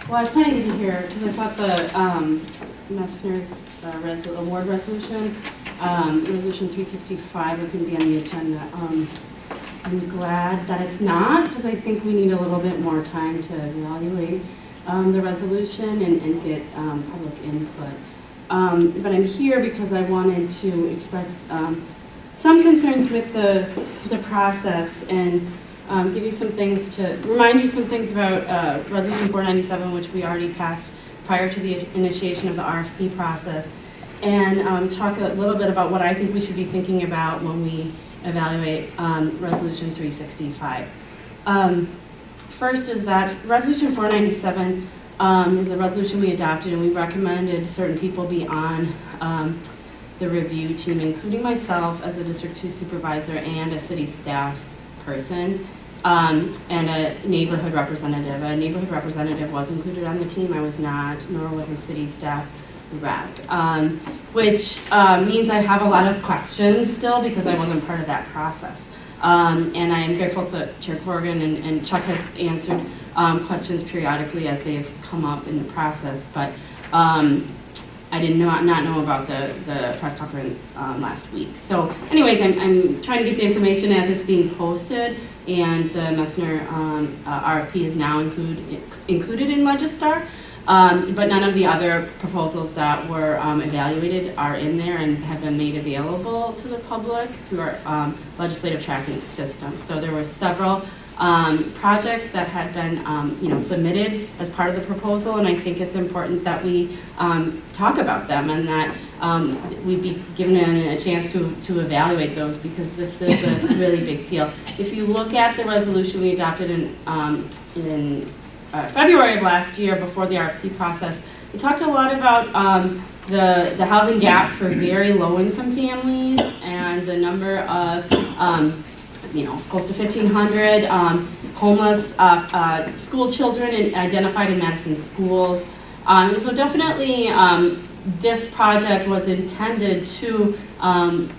Well, I was planning to be here because I thought the Messners award resolution, resolution 365 was going to be on the agenda. I'm glad that it's not, because I think we need a little bit more time to evaluate the resolution and get public input. But I'm here because I wanted to express some concerns with the process and give you some things to remind you some things about Resolution 497, which we already passed prior to the initiation of the RFP process, and talk a little bit about what I think we should be thinking about when we evaluate Resolution 365. First is that Resolution 497 is a resolution we adopted, and we recommended certain people be on the review team, including myself as a District 2 supervisor and a city staff person, and a neighborhood representative. A neighborhood representative was included on the team. I was not, nor was a city staff rep, which means I have a lot of questions still because I wasn't part of that process. And I am grateful to Chair Corrigan and Chuck has answered questions periodically as they've come up in the process, but I did not know about the press conference last week. So anyways, I'm trying to get the information as it's being posted, and the Messner RFP is now included in Legistar, but none of the other proposals that were evaluated are in there and have been made available to the public through our legislative tracking system. So there were several projects that had been submitted as part of the proposal, and I think it's important that we talk about them and that we be given a chance to evaluate those, because this is a really big deal. If you look at the resolution we adopted in February of last year before the RFP process, we talked a lot about the housing gap for very low-income families and the number of close to 1,500 homeless school children identified in Madison schools. And so definitely this project was intended to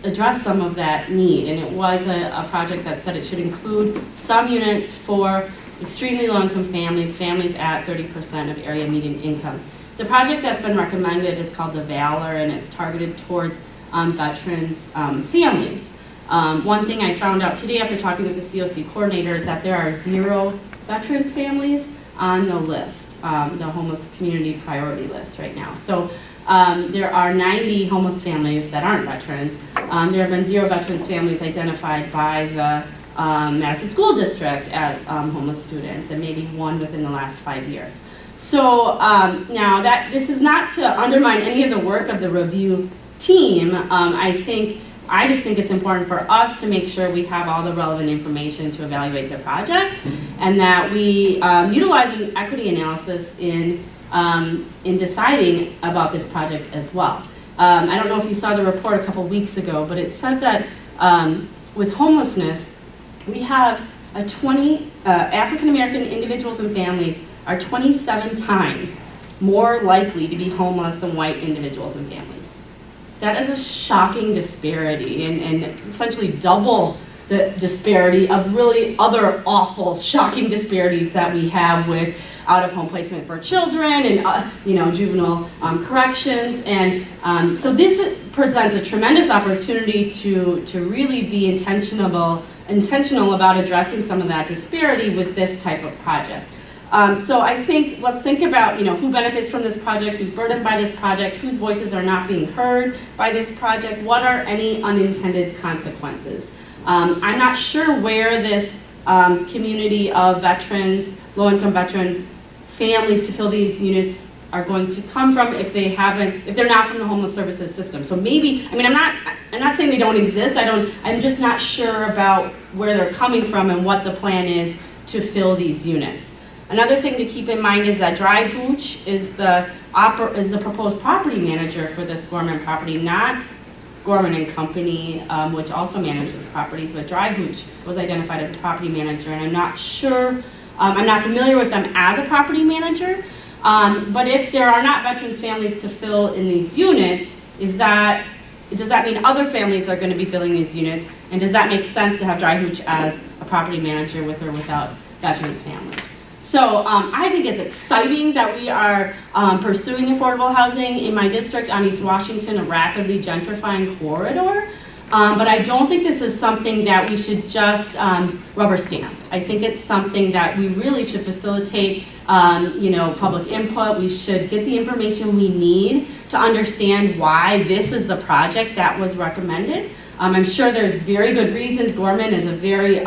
address some of that need, and it was a project that said it should include some units for extremely low-income families, families at 30% of area median income. The project that's been recommended is called the Valor, and it's targeted towards veterans families. One thing I found out today after talking with the COC coordinator is that there are 0 veterans families on the list, the homeless community priority list right now. So there are 90 homeless families that aren't veterans. There have been 0 veterans families identified by the Madison School District as homeless students, and maybe 1 within the last 5 years. So now that this is not to undermine any of the work of the review team, I just think it's important for us to make sure we have all the relevant information to evaluate the project, and that we utilize an equity analysis in deciding about this project as well. I don't know if you saw the report a couple weeks ago, but it said that with homelessness, we have African American individuals and families are 27 times more likely to be homeless than white individuals and families. That is a shocking disparity, and essentially double the disparity of really other awful, shocking disparities that we have with out-of-home placement for children and juvenile corrections. And so this presents a tremendous opportunity to really be intentional about addressing some of that disparity with this type of project. So I think let's think about who benefits from this project, who's burdened by this project, whose voices are not being heard by this project, what are any unintended consequences. I'm not sure where this community of veterans, low-income veteran families to fill these units are going to come from if they're not from the homeless services system. So maybe, I'm not saying they don't exist. I'm just not sure about where they're coming from and what the plan is to fill these units. Another thing to keep in mind is that Dry Hooch is the proposed property manager for this Gorman property, not Gorman and Company, which also manages properties, but Dry Hooch was identified as a property manager, and I'm not sure, I'm not familiar with them as a property manager, but if there are not veterans families to fill in these units, does that mean other families are going to be filling these units, and does that make sense to have Dry Hooch as a property manager with or without veterans families? So I think it's exciting that we are pursuing affordable housing in my district on East Washington, a rapidly gentrifying corridor. But I don't think this is something that we should just rubber stamp. I think it's something that we really should facilitate, public input. We should get the information we need to understand why this is the project that was recommended. I'm sure there's very good reasons. Gorman is a very,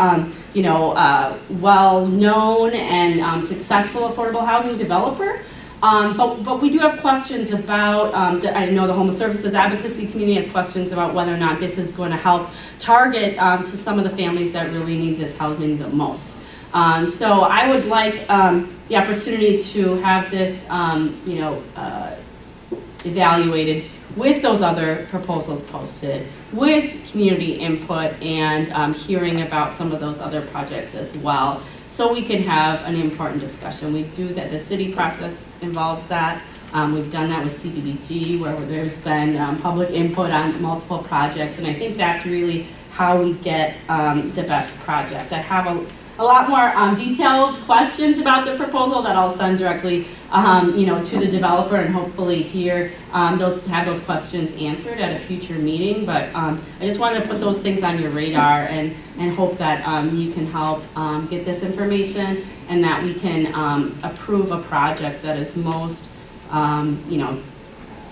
well-known and successful affordable housing developer. But we do have questions about, I know the Homeless Services Advocacy Community has questions about whether or not this is going to help target to some of the families that really need this housing the most. So I would like the opportunity to have this, evaluated with those other proposals posted, with community input and hearing about some of those other projects as well, so we can have an important discussion. We do that, the city process involves that. We've done that with CDBG, where there's been public input on multiple projects, and I think that's really how we get the best project. I have a lot more detailed questions about the proposal that I'll send directly to the developer, and hopefully have those questions answered at a future meeting. But I just wanted to put those things on your radar and hope that you can help get this information, and that we can approve a project that is most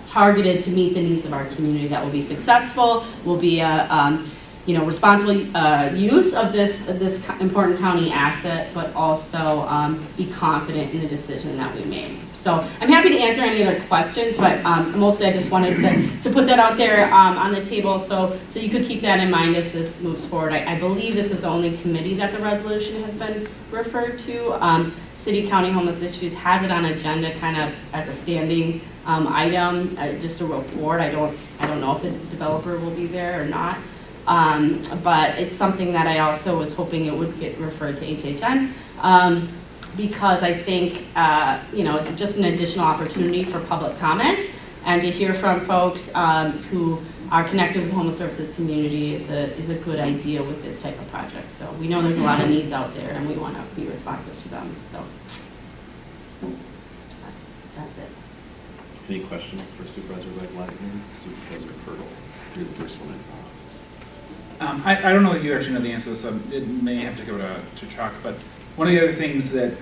targeted to meet the needs of our community, that will be successful, will be a responsible use of this important county asset, but also be confident in the decision that we made. So I'm happy to answer any other questions, but mostly I just wanted to put that out there on the table, so you could keep that in mind as this moves forward. I believe this is the only committee that the resolution has been referred to. City County Homeless Issues has it on agenda kind of as a standing item, just a report. I don't know if the developer will be there or not. But it's something that I also was hoping it would get referred to HHN, because I think, it's just an additional opportunity for public comment and to hear from folks who are connected with the homeless services community is a good idea with this type of project. So we know there's a lot of needs out there, and we want to be responsive to them. So that's it. Any questions for Supervisor Wegleitner? Supervisor Hurdle, you're the first one I saw. I don't know if you actually know the answer to this, so it may have to go to Chuck, but one of the other things that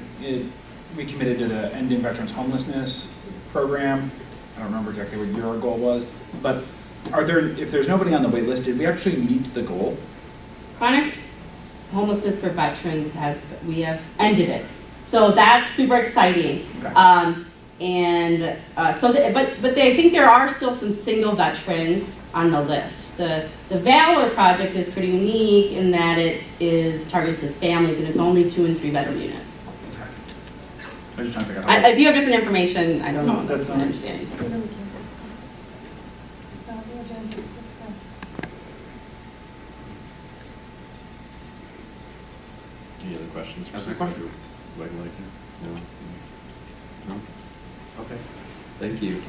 we committed to the Ending Veterans Homelessness program, I don't remember exactly what your goal was, but if there's nobody on the wait list, did we actually meet the goal? Chronic homelessness for veterans we have ended it. So that's super exciting. Okay. But I think there are still some single veterans on the list. The Valor project is pretty unique in that it is targeted to families, and it's only 2 and 3 bedroom units. Okay. I'm just trying to figure out. If you have different information, I don't know. No, that's my understanding. Any other questions for Supervisor Wegleitner? No? Okay. Thank you.